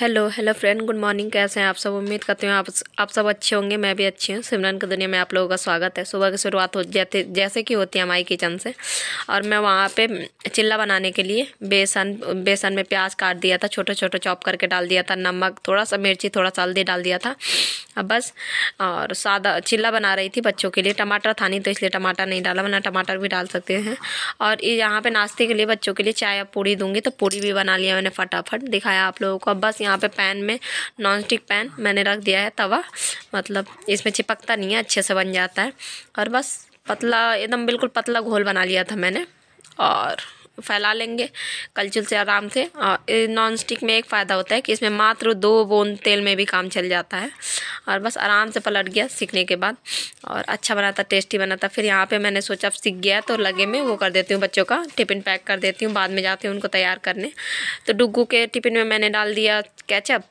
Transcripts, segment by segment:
Hello hello friend, good morning. कैसे हैं आप सब? उम्मीद करती हूँ आप सब अच्छे होंगे। मैं भी अच्छी हूँ। सिमरन की दुनिया में आप लोगों का स्वागत है। सुबह की शुरुआत हो जाते जैसे कि होती है हमारी किचन से। और मैं वहाँ पे चिल्ला बनाने के लिए बेसन में प्याज काट दिया था, छोटे छोटे चॉप करके डाल दिया था, नमक, थोड़ा सा मिर्ची, थोड़ा सा हल्दी डाल दिया था। अब बस और सादा चिल्ला बना रही थी बच्चों के लिए। टमाटर था नहीं तो इसलिए टमाटर नहीं डाला, वरना टमाटर भी डाल सकते हैं। और यहाँ पे नाश्ते के लिए बच्चों के लिए चाय या पूड़ी दूंगी, तो पूड़ी भी बना लिया मैंने, फटाफट दिखाया आप लोगों को। अब बस यहाँ पे पैन में नॉन स्टिक पैन मैंने रख दिया है, तवा, मतलब इसमें चिपकता नहीं है, अच्छे से बन जाता है। और बस पतला, एकदम बिल्कुल पतला घोल बना लिया था मैंने। और फैला लेंगे कलछुल से आराम से। और नॉन स्टिक में एक फ़ायदा होता है कि इसमें मात्र 2 बूंद तेल में भी काम चल जाता है। और बस आराम से पलट गया सीखने के बाद, और अच्छा बना था, टेस्टी बना था। फिर यहाँ पे मैंने सोचा अब सीख गया तो लगे में वो कर देती हूँ, बच्चों का टिफ़िन पैक कर देती हूँ, बाद में जाती हूँ उनको तैयार करने। तो डुग्गू के टिफ़िन में मैंने डाल दिया केचप,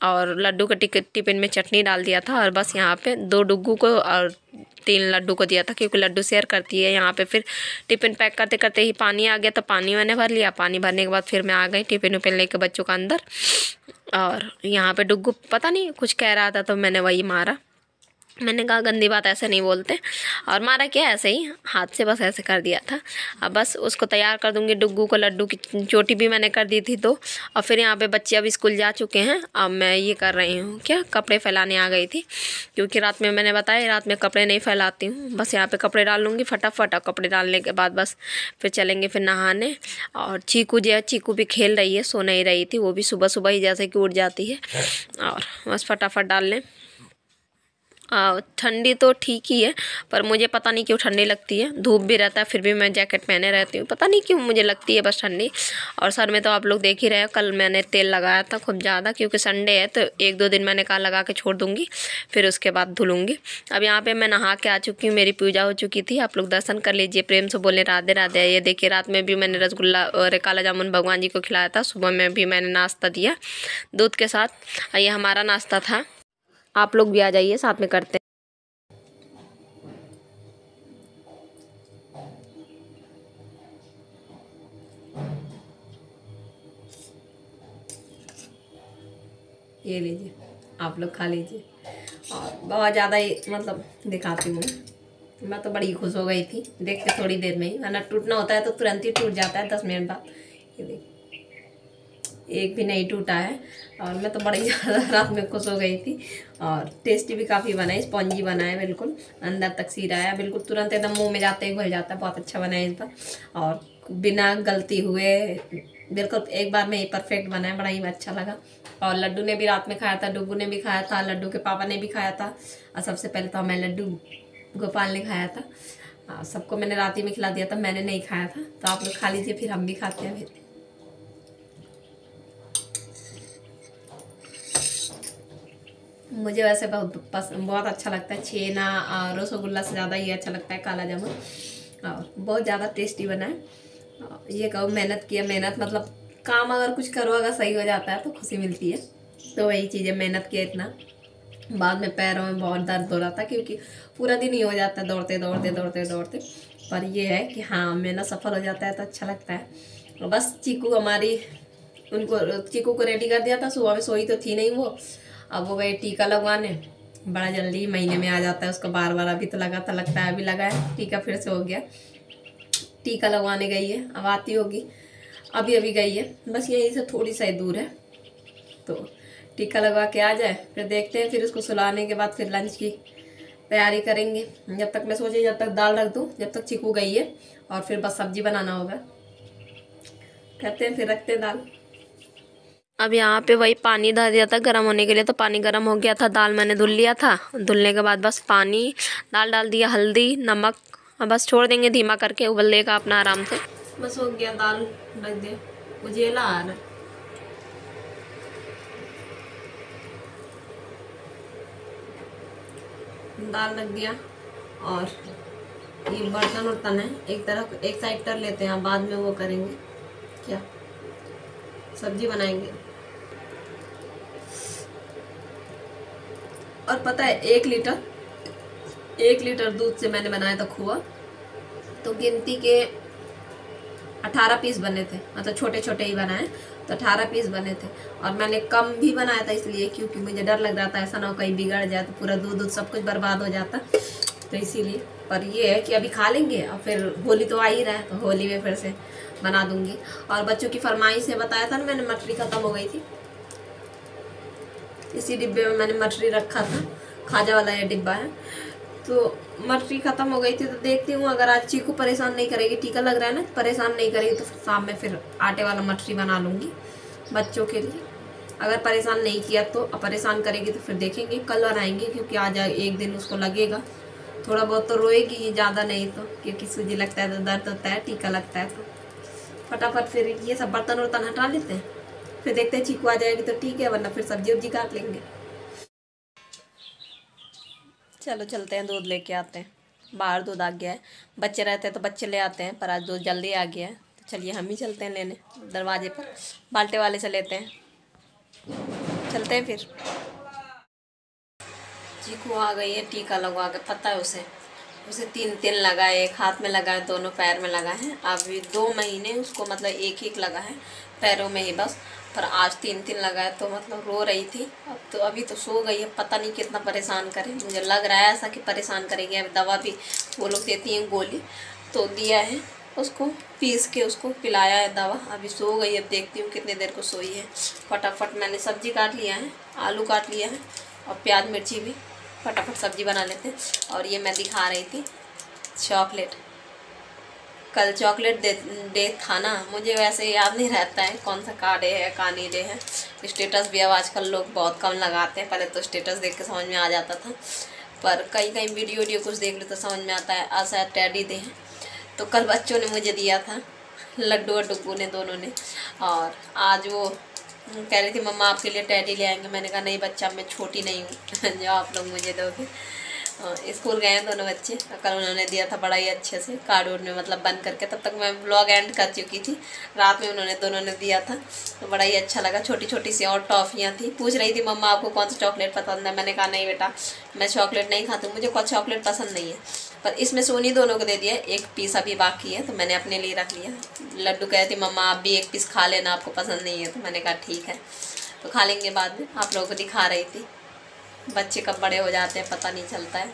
और लड्डू के टिफ़िन में चटनी डाल दिया था। और बस यहाँ पे 2 डुग्गू को और 3 लड्डू को दिया था, क्योंकि लड्डू शेयर करती है। यहाँ पे फिर टिफ़िन पैक करते करते ही पानी आ गया, तो पानी मैंने भर लिया। पानी भरने के बाद फिर मैं आ गई टिफ़िन उफ़िन लेके बच्चों का अंदर। और यहाँ पे डुग्गू पता नहीं कुछ कह रहा था, तो मैंने वही मारा। मैंने कहा गंदी बात ऐसे नहीं बोलते, और मारा क्या, ऐसे ही हाथ से बस ऐसे कर दिया था। अब बस उसको तैयार कर दूंगी डुग्गू को। लड्डू की चोटी भी मैंने कर दी थी तो। और फिर यहाँ पे बच्चे अब स्कूल जा चुके हैं। अब मैं ये कर रही हूँ, क्या, कपड़े फैलाने आ गई थी, क्योंकि रात में मैंने बताया रात में कपड़े नहीं फैलाती हूँ। बस यहाँ पर कपड़े डाल लूँगी फटाफट, और कपड़े डालने के बाद बस फिर चलेंगे फिर नहाने। और चीकू जो है, चीकू भी खेल रही है, सो नहीं रही थी, वो भी सुबह सुबह ही जैसे कि उठ जाती है। और बस फटाफट डाल लें। ठंडी तो ठीक ही है, पर मुझे पता नहीं क्यों ठंडी लगती है। धूप भी रहता है फिर भी मैं जैकेट पहने रहती हूँ, पता नहीं क्यों मुझे लगती है बस ठंडी। और सर में तो आप लोग देख ही रहे हो, कल मैंने तेल लगाया था खूब ज़्यादा, क्योंकि संडे है तो 1-2 दिन मैंने कहा लगा के छोड़ दूँगी, फिर उसके बाद धुलूँगी। अब यहाँ पर मैं नहा के आ चुकी हूँ, मेरी पूजा हो चुकी थी। आप लोग दर्शन कर लीजिए, प्रेम से बोले राधे राधे। ये देखिए, रात में भी मैंने रसगुल्ला और काला जामुन भगवान जी को खिलाया था। सुबह में भी मैंने नाश्ता दिया दूध के साथ। ये हमारा नाश्ता था। आप लोग भी आ जाइए, साथ में करते हैं। ये लीजिए, आप लोग खा लीजिए। और बहुत ज़्यादा ही मतलब दिखाती हूँ, मैं तो बड़ी खुश हो गई थी देख के थोड़ी देर में ही, वरना टूटना होता है तो तुरंत ही टूट जाता है 10 मिनट बाद। ये देखिए, एक भी नहीं टूटा है। और मैं तो बड़ी ज़्यादा रात में खुश हो गई थी। और टेस्टी भी काफ़ी बना है, स्पॉन्जी बना है, बिल्कुल अंदर तक सीधा है, बिल्कुल तुरंत एकदम मुँह में जाते ही घुल जाता है। बहुत अच्छा बना है इस बार, और बिना गलती हुए बिल्कुल एक बार में ही परफेक्ट बना है, बड़ा ही अच्छा लगा। और लड्डू ने भी रात में खाया था, डुग्गू ने भी खाया था, लड्डू के पापा ने भी खाया था, और सबसे पहले तो मैं लड्डू गोपाल ने खाया था। सबको मैंने रात ही में खिला दिया था, मैंने नहीं खाया था। तो आप लोग खा लीजिए, फिर हम भी खाते हैं। फिर मुझे वैसे बहुत अच्छा लगता है छेना, और रसगुल्ला से ज़्यादा ये अच्छा लगता है काला जामुन। और बहुत ज़्यादा टेस्टी बना है। ये कहो मेहनत किया, मेहनत मतलब काम अगर कुछ करो, अगर सही हो जाता है तो खुशी मिलती है। तो वही चीज़ है, मेहनत किया इतना, बाद में पैरों में बहुत दर्द हो रहा था, क्योंकि पूरा दिन ही हो जाता है दौड़ते दौड़ते दौड़ते दौड़ते। पर ये है कि हाँ, मेहनत सफल हो जाता है तो अच्छा लगता है। और बस चीकू हमारी, चीकू को रेडी कर दिया था। सुबह में सोई तो थी नहीं वो, अब वो गई टीका लगवाने। बड़ा जल्दी महीने में आ जाता है उसका, बार बार अभी तो लगा था, लगता है अभी लगा है टीका, फिर से हो गया। टीका लगवाने गई है, अब आती होगी, अभी अभी गई है, बस यहीं से थोड़ी सा दूर है। तो टीका लगवा के आ जाए, फिर देखते हैं। फिर उसको सुलाने के बाद फिर लंच की तैयारी करेंगे। जब तक मैं सोची जब तक दाल रख दूँ, जब तक चीकू गई है, और फिर बस सब्जी बनाना होगा। करते हैं, फिर रखते हैं दाल। अब यहाँ पे वही पानी डाल दिया था गर्म होने के लिए, तो पानी गर्म हो गया था। दाल मैंने धुल लिया था, धुलने के बाद बस पानी दाल डाल दिया, हल्दी नमक, और बस छोड़ देंगे धीमा करके, उबल देगा अपना आराम से। बस हो गया, दाल रख दे, उजेला आ रहा। दाल रख दिया, और ये बर्तन उर्तन है एक तरफ, एक साइड कर लेते हैं, बाद में वो करेंगे, क्या सब्जी बनाएंगे। और पता है 1 लीटर दूध से मैंने बनाया था खोआ, तो गिनती के 18 पीस बने थे, मतलब छोटे छोटे ही बनाए। तो 18 पीस बने थे। और मैंने कम भी बनाया था इसलिए क्योंकि मुझे डर लग रहा था ऐसा ना हो कहीं बिगड़ जाए तो पूरा दूध सब कुछ बर्बाद हो जाता, तो इसीलिए। पर ये है कि अभी खा लेंगे और फिर होली तो आ ही रहा है, तो होली में फिर से बना दूंगी। और बच्चों की फरमाइश से बताया था ना मैंने, मटरी ख़त्म हो गई थी, इसी डिब्बे में मैंने मटरी रखा था, खाजा वाला ये डिब्बा है, तो मटरी ख़त्म हो गई थी। तो देखती हूँ अगर आज चीकू परेशान नहीं करेगी, टीका लग रहा है ना, परेशान नहीं करेगी तो शाम में फिर आटे वाला मटरी बना लूँगी बच्चों के लिए। अगर परेशान नहीं किया तो, परेशान करेगी तो फिर देखेंगे कल बनाएंगे, क्योंकि आज एक दिन उसको लगेगा, थोड़ा बहुत तो रोएगी, ज़्यादा नहीं तो, क्योंकि सूजी लगता है तो दर्द होता है, टीका लगता है तो फटाफट फिर ये सब बर्तन वर्तन हटा लेते हैं, फिर देखते हैं चीकू आ जाएगी तो ठीक है, वरना फिर सब्जी वब्जी काट लेंगे। चलो चलते हैं, दूध लेके आते हैं। बाहर दूध आ गया है, बच्चे रहते हैं तो बच्चे ले आते हैं, पर आज दूध जल्दी आ गया है, तो चलिए हम ही चलते हैं लेने, दरवाजे पर बाल्टे वाले से लेते हैं, चलते हैं फिर। चीकू आ गई है, टीका लगवा के, पता है उसे 3 लगा है, एक हाथ में लगा है, दोनों पैर में लगा है। अभी 2 महीने उसको मतलब एक लगा है पैरों में ही बस, पर आज 3 लगा है, तो मतलब रो रही थी। अब तो अभी तो सो गई है, पता नहीं कितना परेशान करे, मुझे लग रहा है ऐसा कि परेशान करेंगे। अब दवा भी वो लोग देती हैं गोली, तो दिया है उसको, पीस के उसको पिलाया है दवा, अभी सो गई। अब देखती हूँ कितनी देर को सोई है। फटाफट मैंने सब्जी काट लिया है, आलू काट लिया है और प्याज मिर्ची भी, फटाफट सब्जी बना लेते हैं। और ये मैं दिखा रही थी चॉकलेट, कल चॉकलेट डे था ना, मुझे वैसे याद नहीं रहता है कौन सा का डे है का नहीं डे है। स्टेटस भी अब आजकल लोग बहुत कम लगाते हैं, पहले तो स्टेटस देख के समझ में आ जाता था, पर कहीं वीडियो कुछ देख लो तो समझ में आता है आज शायद टेडी डे है। तो कल बच्चों ने मुझे दिया था, लड्डू और डुग्गू ने, दोनों ने, और आज वो कह रही थी मम्मा आपके लिए टेडी ले आएंगे। मैंने कहा नहीं बच्चा, मैं छोटी नहीं हूँ जो आप लोग मुझे दोगे। स्कूल गए हैं दोनों बच्चे, कल उन्होंने दिया था बड़ा ही अच्छे से कार्ड में मतलब बंद करके, तब तक मैं व्लॉग एंड कर चुकी थी, रात में उन्होंने दोनों ने दिया था, तो बड़ा ही अच्छा लगा। छोटी छोटी सी और टॉफ़ियाँ थी, पूछ रही थी मम्मा आपको कौन सा चॉकलेट पसंद है। मैंने कहा नहीं बेटा मैं चॉकलेट नहीं खाती हूँ, मुझे कोई चॉकलेट पसंद नहीं है, पर इसमें से उन्हीं दोनों को दे दिया, एक पीस अभी बाकी है तो मैंने अपने लिए रख लिया। लड्डू कहती मम्मा आप भी एक पीस खा लेना, आपको पसंद नहीं है, तो मैंने कहा ठीक है, तो खा लेंगे बाद में। आप लोगों को दिखा रही थी, बच्चे कब बड़े हो जाते हैं पता नहीं चलता है।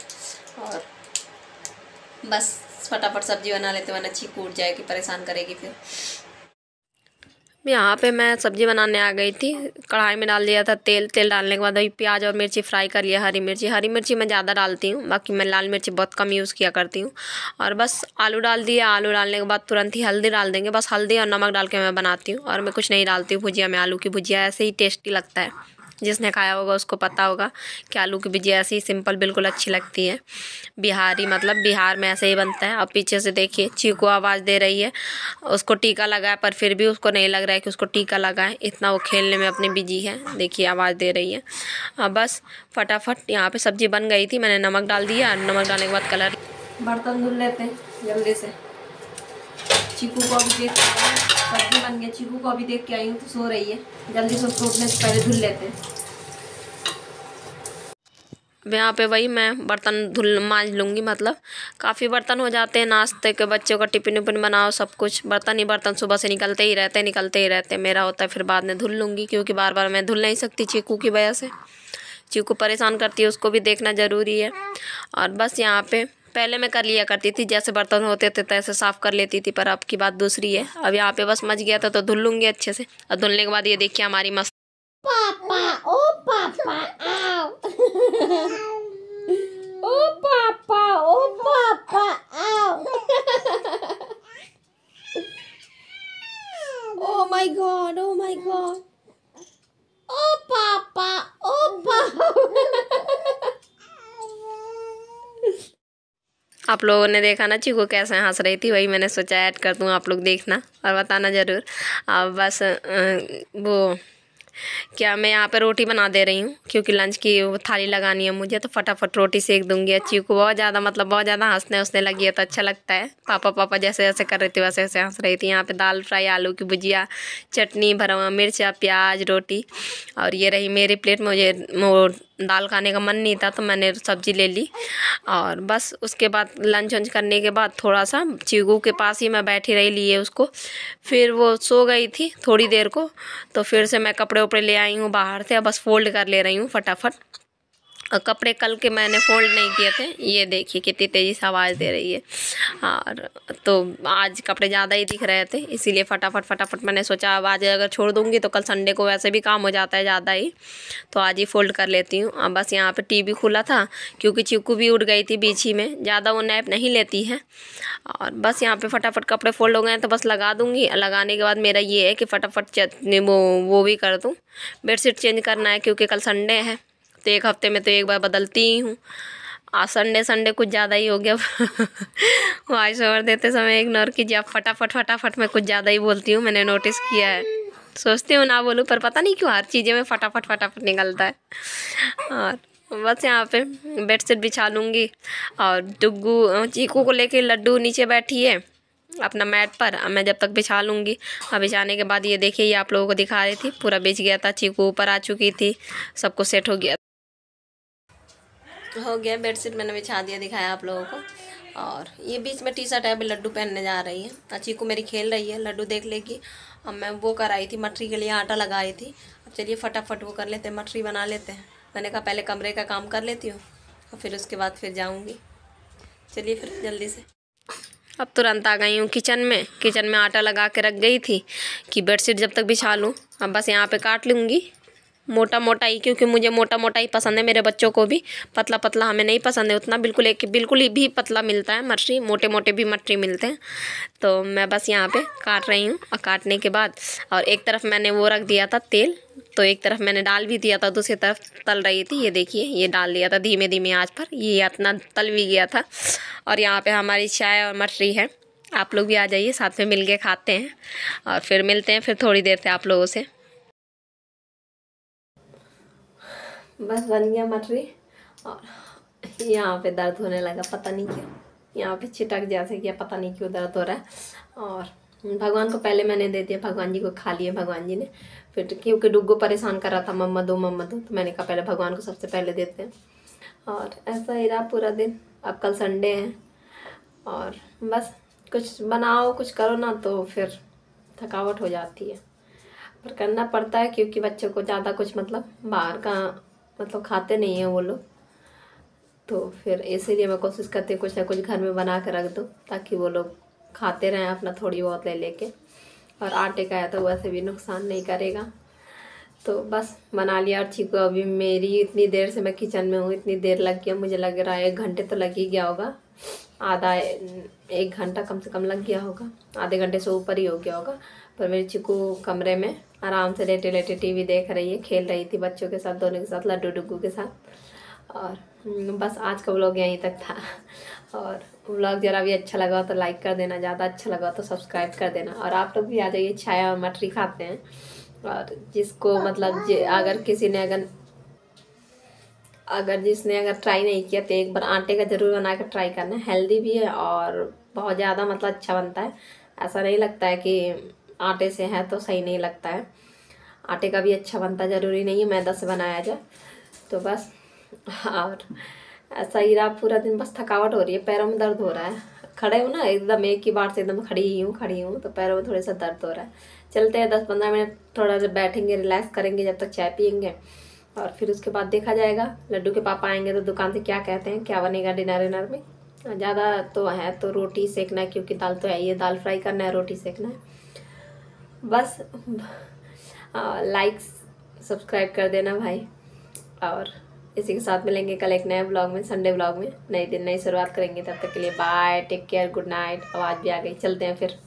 और बस फटाफट सब्जी बना लेते, वरना चीकू उठ जाएगी, परेशान करेगी फिर। यहाँ पे मैं सब्जी बनाने आ गई थी, कढ़ाई में डाल दिया था तेल, तेल डालने के बाद अभी प्याज और मिर्ची फ्राई कर लिया। हरी मिर्ची मैं ज़्यादा डालती हूँ, बाकी मैं लाल मिर्ची बहुत कम यूज़ किया करती हूँ। और बस आलू डाल दिया, आलू डालने के बाद तुरंत ही हल्दी डाल देंगे, बस हल्दी और नमक डाल के मैं बनाती हूँ। और मैं कुछ नहीं डालती हूँ भुजिया में, आलू की भुजिया ऐसे ही टेस्टी लगता है, जिसने खाया होगा उसको पता होगा कि आलू की भुजिया ऐसी सिंपल बिल्कुल अच्छी लगती है। बिहारी मतलब बिहार में ऐसे ही बनता है। अब पीछे से देखिए चीकू आवाज़ दे रही है, उसको टीका लगा है, पर फिर भी उसको नहीं लग रहा है कि उसको टीका लगा है, इतना वो खेलने में अपने बिजी है। देखिए आवाज़ दे रही है। अब बस फटाफट यहाँ पे सब्जी बन गई थी, मैंने नमक डाल दिया, नमक डालने के बाद कलर, बर्तन धुल लेते हैं जल्दी से। चीकू को अभी देख के आई, सब्जी बन गई, चीकू को अभी देख के आई हूँ तो सो रही है, जल्दी से उसको उठने से पहले धुल लेते हैं। अब यहाँ पे वही मैं बर्तन मांज लूँगी, मतलब काफ़ी बर्तन हो जाते हैं, नाश्ते के बच्चों का टिफिन उपिन बनाओ, सब कुछ बर्तन सुबह से निकलते ही रहते। मेरा होता है फिर बाद में धुल लूँगी, क्योंकि बार बार मैं धुल नहीं सकती चीकू की वजह से, चीकू परेशान करती है, उसको भी देखना ज़रूरी है। और बस यहाँ पे पहले मैं कर लिया करती थी, जैसे बर्तन होते थे तैसे साफ़ कर लेती थी, पर अब की बात दूसरी है। अब यहाँ पे बस मच गया था तो धुल लूँगी अच्छे से। और धुलने के बाद ये देखिए हमारी मस्त पापा, ओ पापा आओ ओ पापा, ओ पापा आओ oh my God, oh my God, ओ पापा, ओ पापा। आप लोगों ने देखा ना चीकू कैसे हंस रही थी, वही मैंने सोचा ऐड कर दूँ, आप लोग देखना और बताना ज़रूर। अब बस वो क्या, मैं यहाँ पे रोटी बना दे रही हूँ, क्योंकि लंच की वो थाली लगानी है मुझे, तो फटाफट रोटी सेक दूँगी। चीकू बहुत ज़्यादा हंसने लगी है, तो अच्छा लगता है। पापा जैसे जैसे कर रही थी वैसे वैसे हंस रही थी। यहाँ पे दाल फ्राई, आलू की भुजिया, चटनी, भरा हुआ मिर्चा, प्याज, रोटी। और ये रही मेरी प्लेट, मुझे वो दाल खाने का मन नहीं था तो मैंने सब्ज़ी ले ली। और बस उसके बाद लंच वंच करने के बाद थोड़ा सा चीकू के पास ही मैं बैठी रही लिए उसको। फिर वो सो गई थी थोड़ी देर को, तो फिर से मैं कपड़े उपड़े ले आई हूँ बाहर से। अब बस फोल्ड कर ले रही हूँ फटाफट। और कपड़े कल के मैंने फोल्ड नहीं किए थे, ये देखिए कितनी तेज़ी से आवाज़ दे रही है। और तो आज कपड़े ज़्यादा ही दिख रहे थे, इसीलिए फटाफट मैंने सोचा अब आज अगर छोड़ दूँगी तो कल संडे को वैसे भी काम हो जाता है ज़्यादा ही, तो आज ही फोल्ड कर लेती हूँ। अब बस यहाँ पे टीवी खुला था क्योंकि चीकू भी उठ गई थी बीच ही में, ज़्यादा वो नैप नहीं लेती है। और बस यहाँ पे फटाफट कपड़े फोल्ड हो गए हैं तो बस लगा दूँगी। लगाने के बाद मेरा ये है कि फटाफट वो भी कर दूँ, बेडशीट चेंज करना है क्योंकि कल संडे है, तो एक हफ्ते में तो एक बार बदलती ही हूँ। आज संडे कुछ ज़्यादा ही हो गया। वॉइस ओवर देते समय इग्नोर कीजिए, आप फटाफट मैं कुछ ज़्यादा ही बोलती हूँ, मैंने नोटिस किया है। सोचती हूँ ना बोलूँ, पर पता नहीं क्यों हर चीज़ें में फटाफट निकलता है। और बस यहाँ पे बेडशीट बिछा लूँगी। और डुग्गू चीकू को लेके लड्डू नीचे बैठी है अपना मैट पर, मैं जब तक बिछा लूँगी। अब बिछाने के बाद ये देखिए, ये आप लोगों को दिखा रही थी, पूरा बिछ गया था, चीकू ऊपर आ चुकी थी, सब कुछ सेट हो गया बेडशीट मैंने बिछा दिया, दिखाया आप लोगों को। और ये बीच में टी शर्ट है, अभी लड्डू पहनने जा रही है। चीकू मेरी खेल रही है, लड्डू देख लेगी। अब मैं वो कराई थी, मटरी के लिए आटा लगाई थी। अब चलिए फटाफट वो कर लेते हैं, मटरी बना लेते हैं। मैंने कहा पहले कमरे का काम कर लेती हूँ और फिर उसके बाद फिर जाऊँगी। चलिए फिर जल्दी से। अब तुरंत आ गई हूँ किचन में आटा लगा के रख गई थी कि बेडशीट जब तक बिछा लूँ। अब बस यहाँ पे काट लूँगी मोटा ही, क्योंकि मुझे मोटा ही पसंद है, मेरे बच्चों को भी। पतला हमें नहीं पसंद है उतना, बिल्कुल ही भी पतला मिलता है मटरी, मोटे भी मटरी मिलते हैं। तो मैं बस यहाँ पे काट रही हूँ। और काटने के बाद और एक तरफ मैंने वो रख दिया था तेल, तो एक तरफ मैंने डाल भी दिया था, दूसरी तरफ तल रही थी। ये देखिए, ये डाल दिया था धीमे आँच पर, ये अपना तल भी गया था। और यहाँ पे हमारी चाय और मटरी है। आप लोग भी आ जाइए, साथ में मिल के खाते हैं और फिर मिलते हैं फिर थोड़ी देर से आप लोगों से। बस बन गया मटरी। और यहाँ पे दर्द होने लगा, पता नहीं क्यों, यहाँ पे छिटक जैसे किया, पता नहीं क्यों दर्द हो रहा है। और भगवान को पहले मैंने दे दिया, भगवान जी को खा लिए भगवान जी ने। फिर क्योंकि डुग्गू परेशान कर रहा था, मम्मा दो, तो मैंने कहा पहले भगवान को सबसे पहले देते हैं। और ऐसा ही रहा पूरा दिन। अब कल संडे है और बस कुछ बनाओ कुछ करो ना तो फिर थकावट हो जाती है, पर करना पड़ता है क्योंकि बच्चों को ज़्यादा कुछ मतलब बाहर का मतलब खाते नहीं हैं वो लोग, तो फिर इसीलिए मैं कोशिश करती हूँ कुछ ना कुछ घर में बना कर रख दूँ ताकि वो लोग खाते रहें अपना थोड़ी बहुत ले लेके। और आटे का है तो वैसे भी नुकसान नहीं करेगा। तो बस बना लिया। और चीकू अभी मेरी इतनी देर से मैं किचन में हूँ, इतनी देर लग गया, मुझे लग रहा है 1 घंटे तो लग ही गया होगा, आधा 1 घंटा कम से कम लग गया होगा, आधे घंटे से ऊपर ही हो गया होगा। पर मेरी चीकू कमरे में आराम से लेटे टीवी देख रही है, खेल रही थी बच्चों के साथ, दोनों के साथ, लड्डू डुग्गू के साथ। और बस आज का व्लॉग यहीं तक था। और व्लॉग ज़रा भी अच्छा लगा तो लाइक कर देना, ज़्यादा अच्छा लगा तो सब्सक्राइब कर देना। और आप लोग भी आ जाइए, चाय और मटरी खाते हैं। और जिसको मतलब अगर किसी ने अगर जिसने अगर ट्राई नहीं किया तो एक बार आटे का ज़रूर बना कर ट्राई करना, हेल्दी भी है और बहुत ज़्यादा मतलब अच्छा बनता है। ऐसा नहीं लगता है कि आटे से है तो सही नहीं लगता है, आटे का भी अच्छा बनता है, ज़रूरी नहीं है मैदा से बनाया जाए। तो बस और ऐसा ही रहा पूरा दिन, बस थकावट हो रही है, पैरों में दर्द हो रहा है, खड़े हूँ ना एकदम एक ही बार से एकदम खड़ी हूँ तो पैरों में थोड़ा सा दर्द हो रहा है। चलते हैं 10-15 मिनट थोड़ा सा बैठेंगे, रिलैक्स करेंगे जब तक चाय पियेंगे और फिर उसके बाद देखा जाएगा। लड्डू के पापा आएंगे तो दुकान से क्या कहते हैं, क्या बनेगा डिनर में। ज़्यादा तो है तो रोटी सेकना है क्योंकि दाल तो है, ये दाल फ्राई करना है, रोटी सेकना है। बस लाइक सब्सक्राइब कर देना भाई। और इसी के साथ मिलेंगे कल एक नए ब्लॉग में, संडे ब्लॉग में, नए दिन नई शुरुआत करेंगे। तब तक के लिए bye, take care, good night. आवाज़ भी आ गई, चलते हैं फिर।